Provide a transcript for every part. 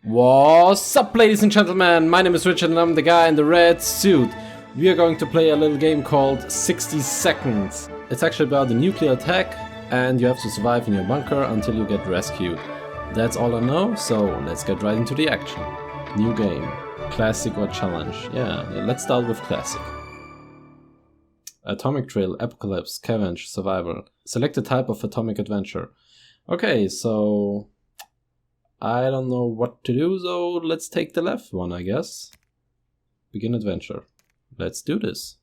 What's up, ladies and gentlemen? My name is Richard and I'm the guy in the red suit. We are going to play a little game called 60 Seconds. It's actually about a nuclear attack and you have to survive in your bunker until you get rescued. That's all I know, so let's get right into the action. New game. Classic or challenge? Yeah, let's start with classic. Atomic drill, apocalypse, scavenge, survival. Select the type of atomic adventure. Okay, so I don't know what to do, so let's take the left one, I guess. Begin adventure. Let's do this.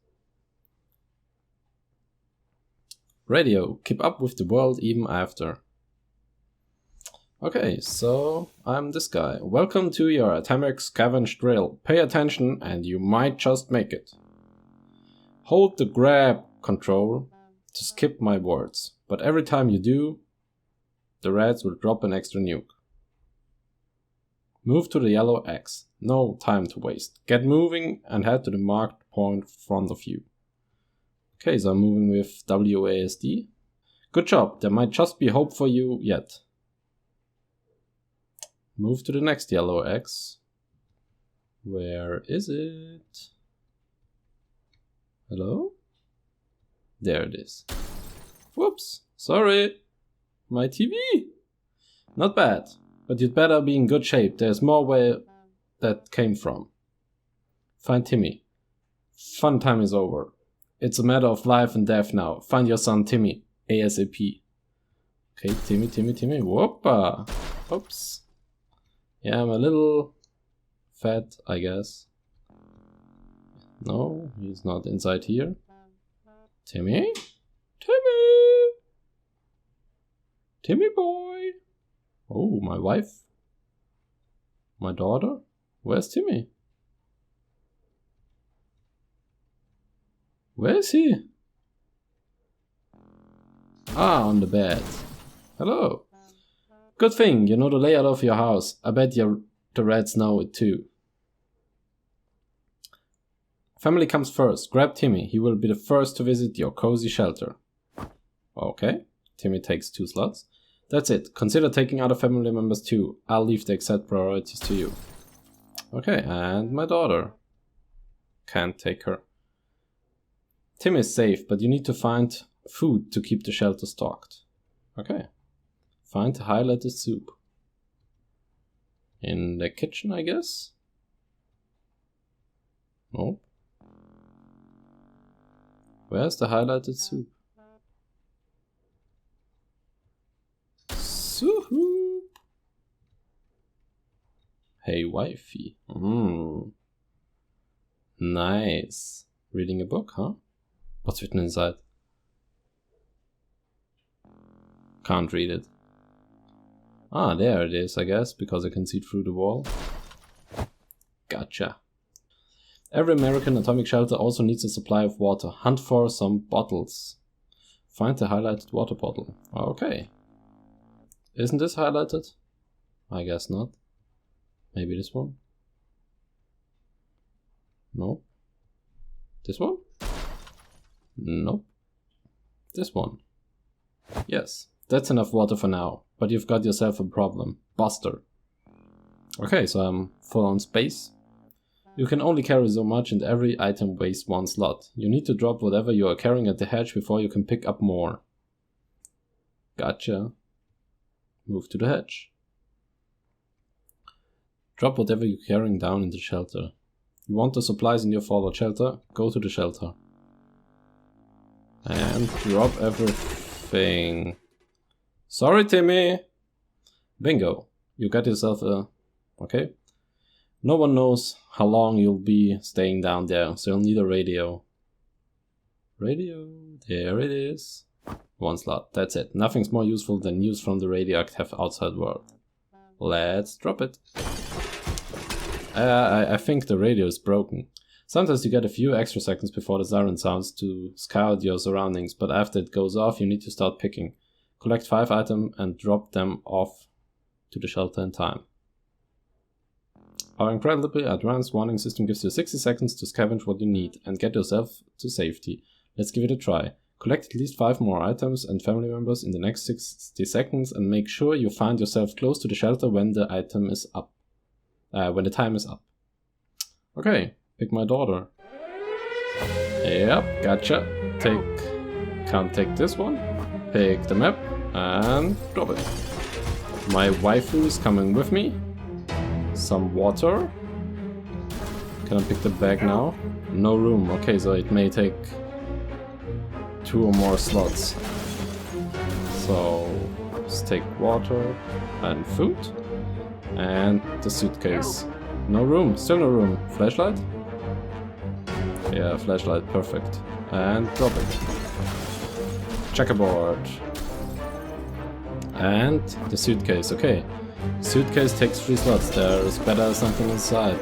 Radio. Keep up with the world even after. Okay, so I'm this guy. Welcome to your atomic scavenge drill. Pay attention and you might just make it. Hold the grab control to skip my words, but every time you do, the reds will drop an extra nuke. Move to the yellow X. No time to waste. Get moving and head to the marked point in front of you. Okay, so I'm moving with WASD. Good job, there might just be hope for you yet. Move to the next yellow X. Where is it? Hello? There it is. Whoops, sorry. My TV. Not bad. But you'd better be in good shape. There's more where that came from. Find Timmy. Fun time is over. It's a matter of life and death now. Find your son Timmy. ASAP. Okay, Timmy. Whoopa. Oops. Yeah, I'm a little fat, I guess. No, he's not inside here. Timmy? Timmy boy. Oh, my wife? My daughter? Where's Timmy? Where is he? Ah, on the bed. Hello. Good thing, you know the layout of your house. I bet the reds know it too. Family comes first. Grab Timmy. He will be the first to visit your cozy shelter. Okay. Timmy takes 2 slots. That's it. Consider taking other family members too. I'll leave the exact priorities to you. Okay, and my daughter. Can't take her. Tim is safe, but you need to find food to keep the shelter stocked. Okay. Find the highlighted soup. In the kitchen, I guess? Nope. Where's the highlighted soup? Soup. Hey wifey. Nice. Reading a book, huh? What's written inside? Can't read it. Ah, there it is, I guess, because I can see through the wall. Gotcha. Every American atomic shelter also needs a supply of water. Hunt for some bottles. Find the highlighted water bottle. Okay. Isn't this highlighted? I guess not. Maybe this one? Nope. This one? Nope. This one? Yes. That's enough water for now. But you've got yourself a problem. Buster. Okay, so I'm full on space. You can only carry so much and every item wastes 1 slot. You need to drop whatever you are carrying at the hatch before you can pick up more. Gotcha. Move to the hatch. Drop whatever you're carrying down in the shelter. You want the supplies in your fallout shelter? Go to the shelter. And drop everything. Sorry, Timmy! Bingo. You got yourself a... Okay. No one knows how long you'll be staying down there, so you'll need a radio. Radio. There it is. 1 slot. That's it. Nothing's more useful than news from the radioactive outside world. Let's drop it. I think the radio is broken. Sometimes you get a few extra seconds before the siren sounds to scout your surroundings, but after it goes off you need to start picking. Collect 5 items and drop them off to the shelter in time. Our incredibly advanced warning system gives you 60 seconds to scavenge what you need and get yourself to safety. Let's give it a try. Collect at least 5 more items and family members in the next 60 seconds and make sure you find yourself close to the shelter when the item is up. when the time is up. Okay, pick my daughter. Yep, gotcha. Can't take this one. Pick the map and drop it. My waifu is coming with me. Some water. Can I pick the bag now? No room. Okay, so it may take 2 or more slots. So let's take water and food. And the suitcase. No room, still no room. Flashlight? Yeah, flashlight, perfect. And drop it. Checkerboard. And the suitcase, okay. Suitcase takes 3 slots, there is better something inside.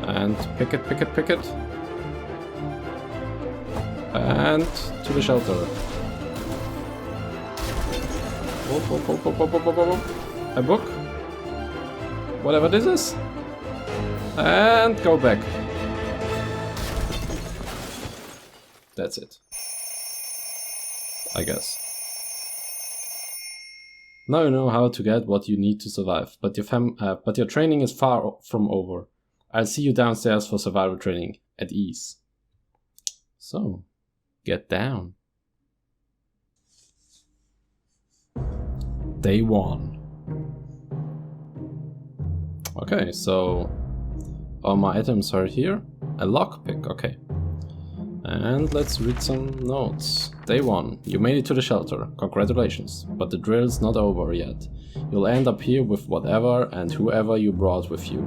And pick it, pick it, pick it. And to the shelter. Whoop, whoop, whoop, whoop, whoop, whoop, whoop. A book? Whatever this is. And go back. That's it. I guess. Now you know how to get what you need to survive, but your training is far from over. I'll see you downstairs for survival training at ease. So, get down. Day 1. Okay, so all my items are here. A lockpick, okay. And let's read some notes. Day 1. You made it to the shelter. Congratulations. But the drill's not over yet. You'll end up here with whatever and whoever you brought with you.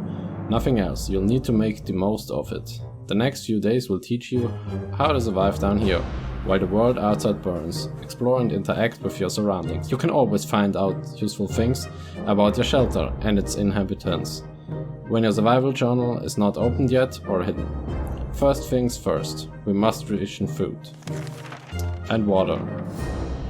Nothing else. You'll need to make the most of it. The next few days will teach you how to survive down here, while the world outside burns. Explore and interact with your surroundings. You can always find out useful things about your shelter and its inhabitants, when your survival journal is not opened yet or hidden. First things first, we must ration food. And water.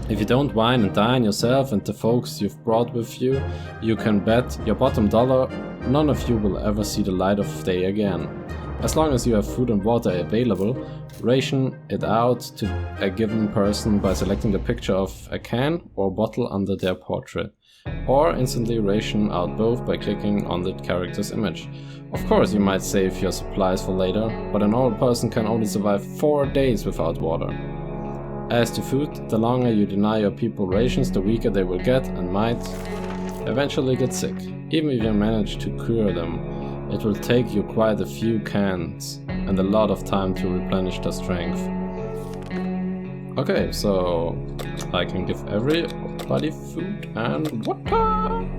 If you don't wine and dine yourself and the folks you've brought with you, you can bet your bottom dollar none of you will ever see the light of day again. As long as you have food and water available, ration it out to a given person by selecting the picture of a can or bottle under their portrait. Or instantly ration out both by clicking on the character's image. Of course you might save your supplies for later, but an old person can only survive 4 days without water. As to food, the longer you deny your people rations, the weaker they will get and might eventually get sick. Even if you manage to cure them, it will take you quite a few cans and a lot of time to replenish their strength. Okay, so I can give everybody food and water.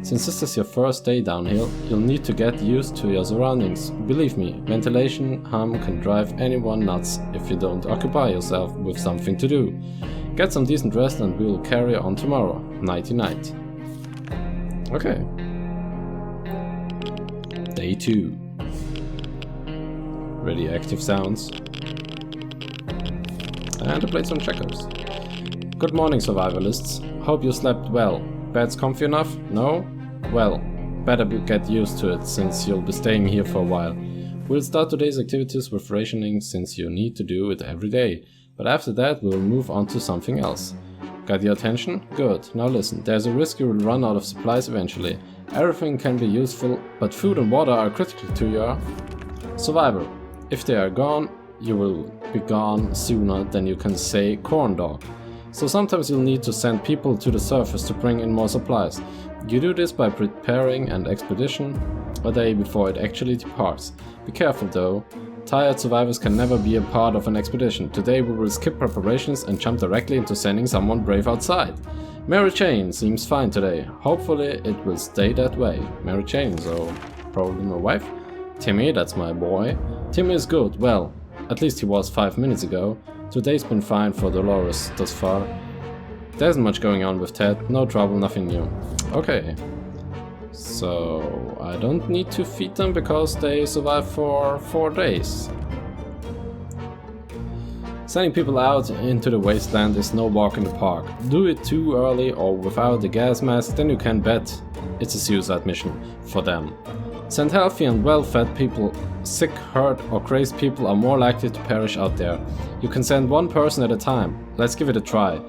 Since this is your first day down here, you'll need to get used to your surroundings. Believe me, ventilation hum can drive anyone nuts if you don't occupy yourself with something to do. Get some decent rest and we'll carry on tomorrow. Nighty night. Okay. Day 2. Radioactive sounds. And I played some checkers. Good morning, survivalists. Hope you slept well. Bed's comfy enough? No? Well, better get used to it since you'll be staying here for a while. We'll start today's activities with rationing since you need to do it every day. But after that we'll move on to something else. Got your attention? Good. Now listen, there's a risk you will run out of supplies eventually. Everything can be useful, but food and water are critical to your survival. If they are gone, you will be gone sooner than you can say corn dog. So sometimes you'll need to send people to the surface to bring in more supplies. You do this by preparing an expedition a day before it actually departs. Be careful though, tired survivors can never be a part of an expedition. Today we will skip preparations and jump directly into sending someone brave outside. Mary Jane seems fine today. Hopefully it will stay that way. Mary Jane, so probably my wife. Timmy, that's my boy. Timmy is good, well, at least he was 5 minutes ago. Today's been fine for Dolores thus far. There isn't much going on with Ted, no trouble, nothing new. Okay. So I don't need to feed them because they survive for 4 days. Sending people out into the wasteland is no walk in the park. Do it too early or without the gas mask, then you can bet it's a suicide mission for them. Send healthy and well-fed people. Sick, hurt or crazed people are more likely to perish out there. You can send one person at a time. Let's give it a try.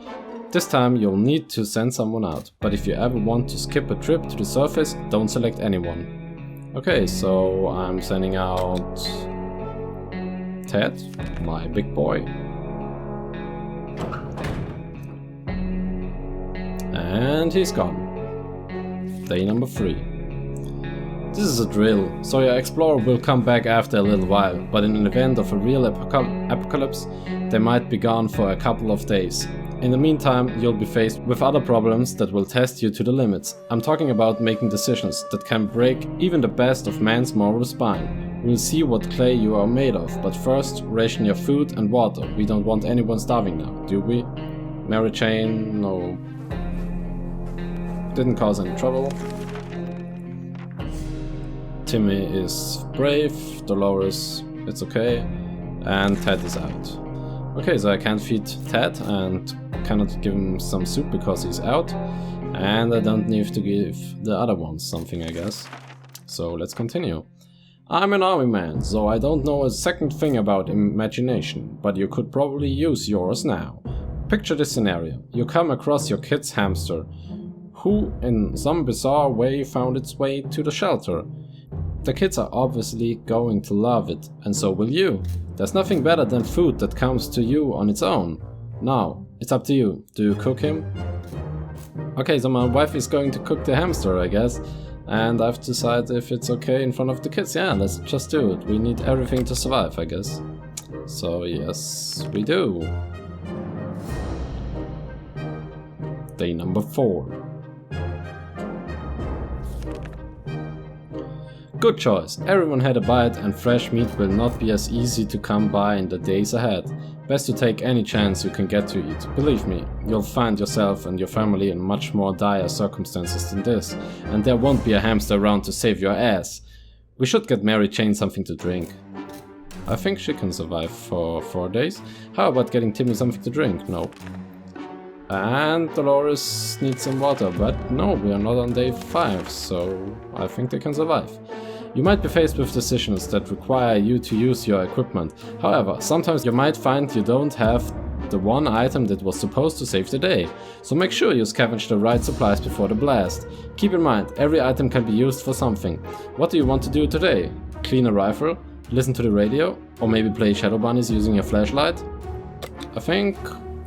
This time you'll need to send someone out, but if you ever want to skip a trip to the surface, don't select anyone. Okay, so I'm sending out Ted, my big boy. And he's gone. Day number 3. This is a drill, so your explorer will come back after a little while, but in an event of a real apocalypse, they might be gone for a couple of days. In the meantime, you'll be faced with other problems that will test you to the limits. I'm talking about making decisions that can break even the best of man's moral spine. We'll see what clay you are made of, but first, ration your food and water. We don't want anyone starving now, do we? Mary Jane, no. Didn't cause any trouble. Timmy is brave, Dolores, it's okay, and Ted is out. Okay, so I can't feed Ted and cannot give him some soup because he's out, and I don't need to give the other ones something, I guess. So let's continue. I'm an army man, so I don't know a second thing about imagination, but you could probably use yours now. Picture this scenario. You come across your kid's hamster, who in some bizarre way found its way to the shelter. The kids are obviously going to love it, and so will you. There's nothing better than food that comes to you on its own. Now, it's up to you. Do you cook him? Okay, so my wife is going to cook the hamster, I guess. And I've decided if it's okay in front of the kids. Yeah, let's just do it. We need everything to survive, I guess. So yes, we do. Day number 4. Good choice. Everyone had a bite, and fresh meat will not be as easy to come by in the days ahead. Best to take any chance you can get to eat. Believe me, you'll find yourself and your family in much more dire circumstances than this, and there won't be a hamster around to save your ass. We should get Mary Jane something to drink. I think she can survive for 4 days. How about getting Timmy something to drink? No. And Dolores needs some water, but no, we are not on day 5, so I think they can survive. You might be faced with decisions that require you to use your equipment. However, sometimes you might find you don't have the one item that was supposed to save the day. So make sure you scavenge the right supplies before the blast. Keep in mind, every item can be used for something. What do you want to do today? Clean a rifle? Listen to the radio? Or maybe play Shadow Bunnies using your flashlight? I think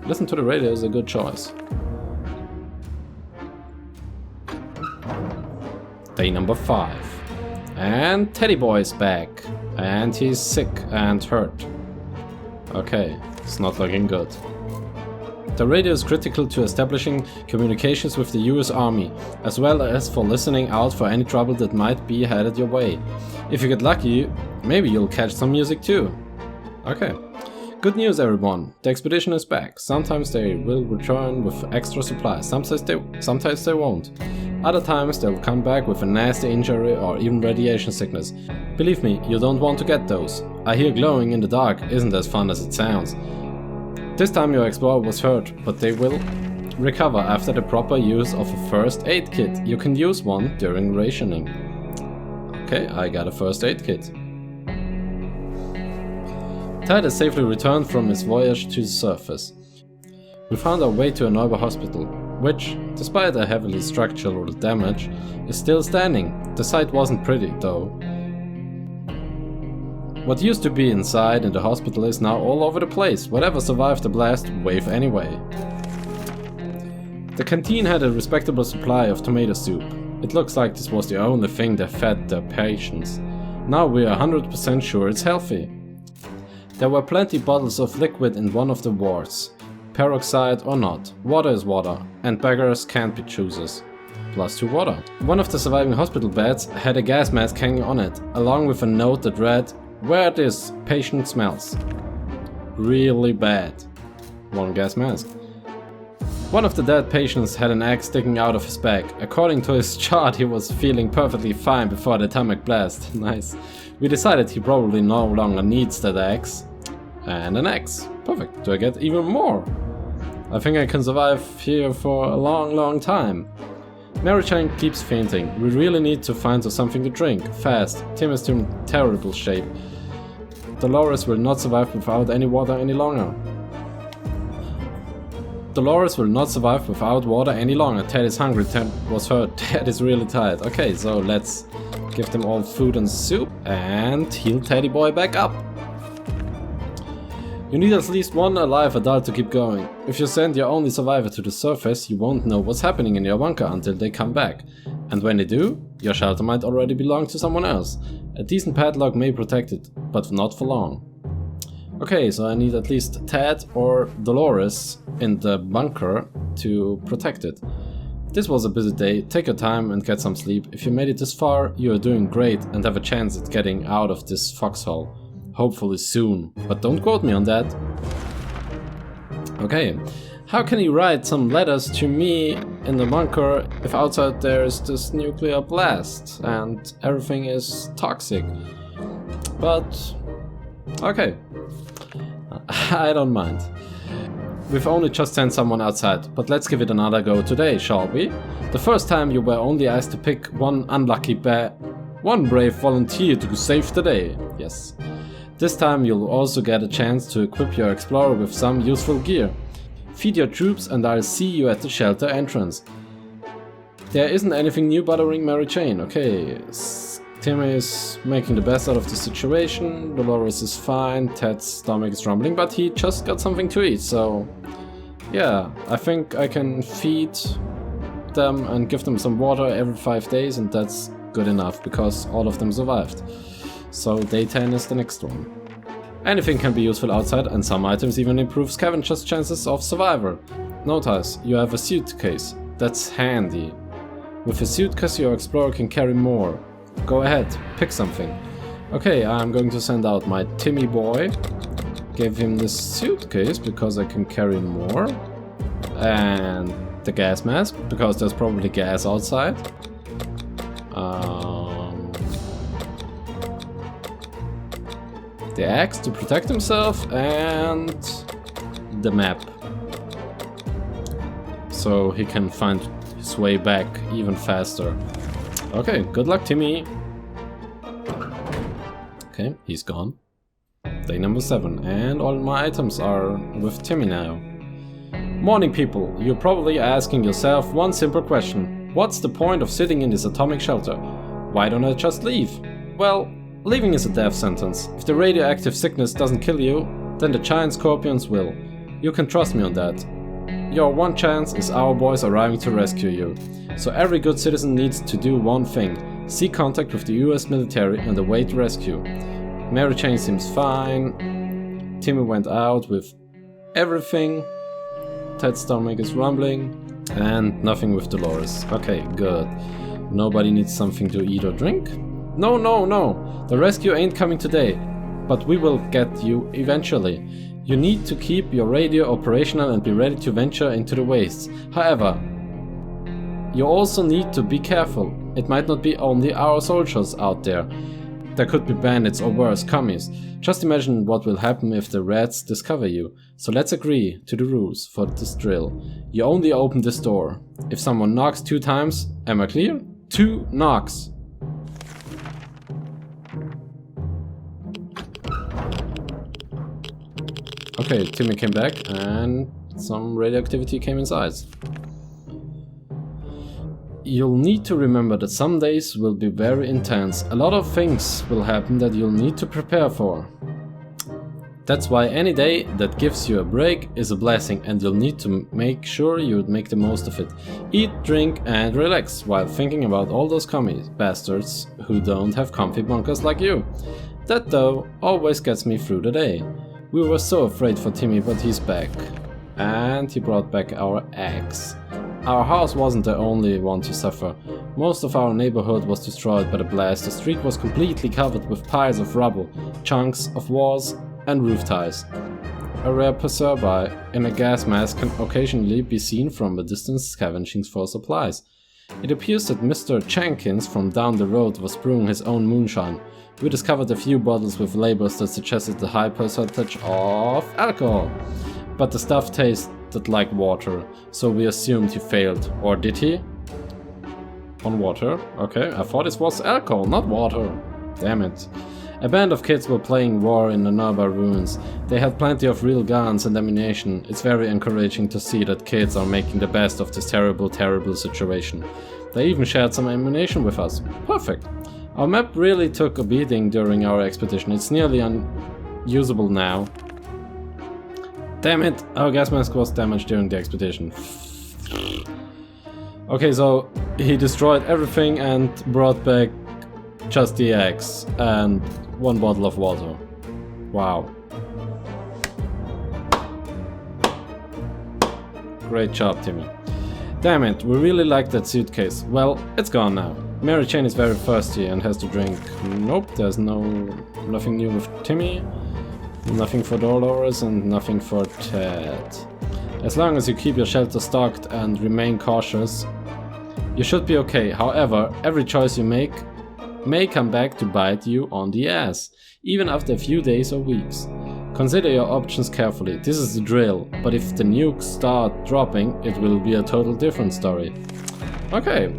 listen to the radio is a good choice. Day number 5. And Teddy Boy is back. And he's sick and hurt. Okay, it's not looking good. The radio is critical to establishing communications with the US Army, as well as for listening out for any trouble that might be headed your way. If you get lucky, maybe you'll catch some music too. Okay. Good news everyone, the expedition is back. Sometimes they will return with extra supplies, sometimes they won't. Other times they'll come back with a nasty injury or even radiation sickness. Believe me, you don't want to get those. I hear glowing in the dark isn't as fun as it sounds. This time your explorer was hurt, but they will recover after the proper use of a first aid kit. You can use one during rationing. Okay, I got a first aid kit. Ted has safely returned from his voyage to the surface. We found our way to a nearby hospital, which, despite a heavily structural damage, is still standing. The site wasn't pretty, though. What used to be inside in the hospital is now all over the place. Whatever survived the blast, wave anyway. The canteen had a respectable supply of tomato soup. It looks like this was the only thing that fed their patients. Now we are 100% sure it's healthy. There were plenty bottles of liquid in one of the wards. Peroxide or not, water is water, and beggars can't be choosers. +2 water. One of the surviving hospital beds had a gas mask hanging on it, along with a note that read, "Where this patient smells really bad." One gas mask. One of the dead patients had an axe sticking out of his back. According to his chart, he was feeling perfectly fine before the atomic blast. Nice. We decided he probably no longer needs that axe. And an axe. Perfect. Do I get even more? I think I can survive here for a long time. Mary Jane keeps fainting. We really need to find her something to drink. Fast. Tim is in terrible shape. Dolores will not survive without any water any longer. Dolores will not survive without water any longer. Ted is hungry, Ted was hurt, Ted is really tired. Okay, so let's give them all food and soup and heal Teddy boy back up. You need at least one alive adult to keep going. If you send your only survivor to the surface, you won't know what's happening in your bunker until they come back. And when they do, your shelter might already belong to someone else. A decent padlock may protect it, but not for long. Okay, so I need at least Ted or Dolores in the bunker to protect it. This was a busy day, take your time and get some sleep. If you made it this far, you are doing great and have a chance at getting out of this foxhole. Hopefully soon, but don't quote me on that. Okay, how can he write some letters to me in the bunker if outside there's this nuclear blast and everything is toxic? But, okay, I don't mind. We've only just sent someone outside, but let's give it another go today, shall we? The first time you were only asked to pick one brave volunteer to save the day. Yes. This time you'll also get a chance to equip your explorer with some useful gear. Feed your troops and I'll see you at the shelter entrance. There isn't anything new bothering Mary Jane. Okay, Timmy is making the best out of the situation, Dolores is fine, Ted's stomach is rumbling, but he just got something to eat, so yeah, I think I can feed them and give them some water every 5 days, and that's good enough because all of them survived. So day 10 is the next one. Anything can be useful outside and some items even improve scavengers' chances of survival. Notice, you have a suitcase. That's handy. With a suitcase your explorer can carry more. Go ahead, pick something. Okay, I'm going to send out my Timmy boy. Gave him this suitcase because I can carry more. And the gas mask because there's probably gas outside. The axe to protect himself and the map, so he can find his way back even faster. Okay, good luck, Timmy. Okay, he's gone. Day number 7, and all my items are with Timmy now. Morning, people. You're probably asking yourself one simple question. What's the point of sitting in this atomic shelter? Why don't I just leave? Well, leaving is a death sentence. If the radioactive sickness doesn't kill you, then the giant scorpions will. You can trust me on that. Your one chance is our boys arriving to rescue you. So every good citizen needs to do one thing. Seek contact with the US military and await rescue. Mary Jane seems fine. Timmy went out with everything. Ted's stomach is rumbling. And nothing with Dolores. Okay, good. Nobody needs something to eat or drink? No, no, no. The rescue ain't coming today. But we will get you eventually. You need to keep your radio operational and be ready to venture into the wastes. However, you also need to be careful. It might not be only our soldiers out there. There could be bandits or worse, commies. Just imagine what will happen if the rats discover you. So let's agree to the rules for this drill. You only open this door if someone knocks 2 times. Am I clear? 2 knocks. Okay, Timmy came back and some radioactivity came inside. You'll need to remember that some days will be very intense. A lot of things will happen that you'll need to prepare for. That's why any day that gives you a break is a blessing, and you'll need to make sure you make the most of it. Eat, drink and relax while thinking about all those commie bastards who don't have comfy bunkers like you. That though always gets me through the day. We were so afraid for Timmy, but he's back. And he brought back our axe. Our house wasn't the only one to suffer. Most of our neighborhood was destroyed by the blast. The street was completely covered with piles of rubble, chunks of walls and roof tiles. A rare passerby in a gas mask can occasionally be seen from a distance scavenging for supplies. It appears that Mr. Jenkins from down the road was brewing his own moonshine. We discovered a few bottles with labels that suggested a high percentage of alcohol. But the stuff tasted like water, so we assumed he failed. Or did he? On water? Okay, I thought it was alcohol, not water. Damn it. A band of kids were playing war in the nearby ruins. They had plenty of real guns and ammunition. It's very encouraging to see that kids are making the best of this terrible, terrible situation. They even shared some ammunition with us. Perfect. Our map really took a beating during our expedition. It's nearly unusable now. Damn it! Our gas mask was damaged during the expedition. Okay, so he destroyed everything and brought back just the eggs and 1 bottle of water. Wow. Great job, Timmy. Damn it, we really like that suitcase. Well, it's gone now. Mary Jane is very thirsty and has to drink. Nope, there's nothing new with Timmy. Nothing for Dolores and nothing for Ted. As long as you keep your shelter stocked and remain cautious, you should be okay. However, every choice you make may come back to bite you on the ass, even after a few days or weeks. Consider your options carefully. This is the drill, but if the nukes start dropping, it will be a total different story. Okay,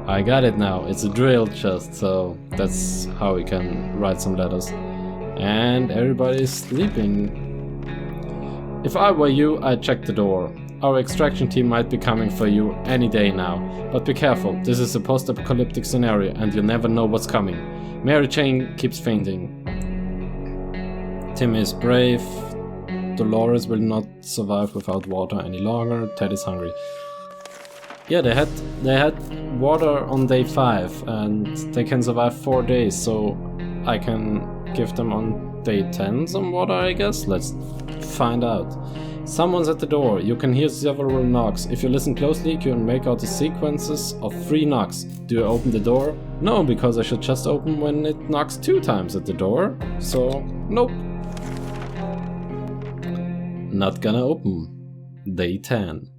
I got it now. It's a drill chest, so that's how we can write some letters. And everybody's sleeping. If I were you, I'd check the door. Our extraction team might be coming for you any day now, but be careful. This is a post-apocalyptic scenario and you never know what's coming. Mary Jane keeps fainting. Tim is brave. Dolores will not survive without water any longer. Ted is hungry. Yeah, they had water on day 5 and they can survive 4 days, so I can give them on day 10 some water, I guess. Let's find out. Someone's at the door. You can hear several knocks. If you listen closely, you can make out the sequences of 3 knocks. Do you open the door? No, because I should just open when it knocks 2 times at the door. So, nope. Not gonna open. Day 10.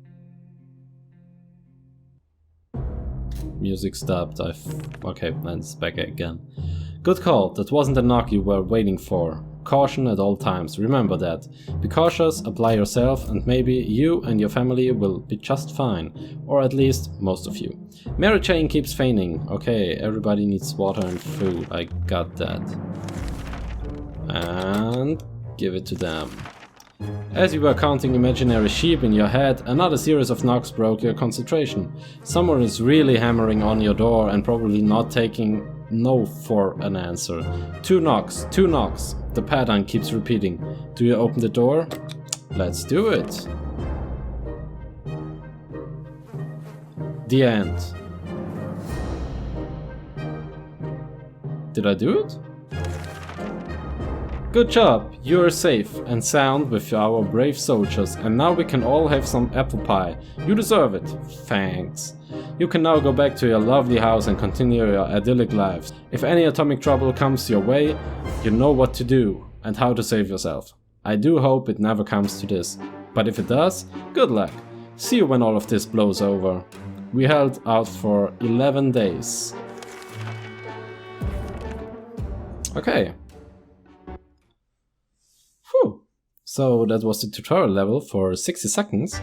Music stopped. Okay, and it's back again. Good call. That wasn't the knock you were waiting for. Caution at all times, remember that. Be cautious, apply yourself, and maybe you and your family will be just fine. Or at least, most of you. Mary Jane keeps fainting. Okay, everybody needs water and food. I got that. And give it to them. As you were counting imaginary sheep in your head, another series of knocks broke your concentration. Someone is really hammering on your door and probably not taking no for an answer. 2 knocks, 2 knocks. The pattern keeps repeating. Do you open the door? Let's do it. The end. Did I do it? Good job, you're safe and sound with our brave soldiers, and now we can all have some apple pie. You deserve it. Thanks. You can now go back to your lovely house and continue your idyllic lives. If any atomic trouble comes your way, you know what to do and how to save yourself. I do hope it never comes to this, but if it does, good luck. See you when all of this blows over. We held out for 11 days. Okay. Whew. So that was the tutorial level for 60 seconds.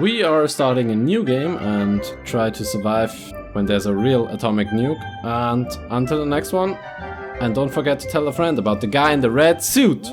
We are starting a new game and try to survive when there's a real atomic nuke. And until the next one, and don't forget to tell a friend about the guy in the red suit!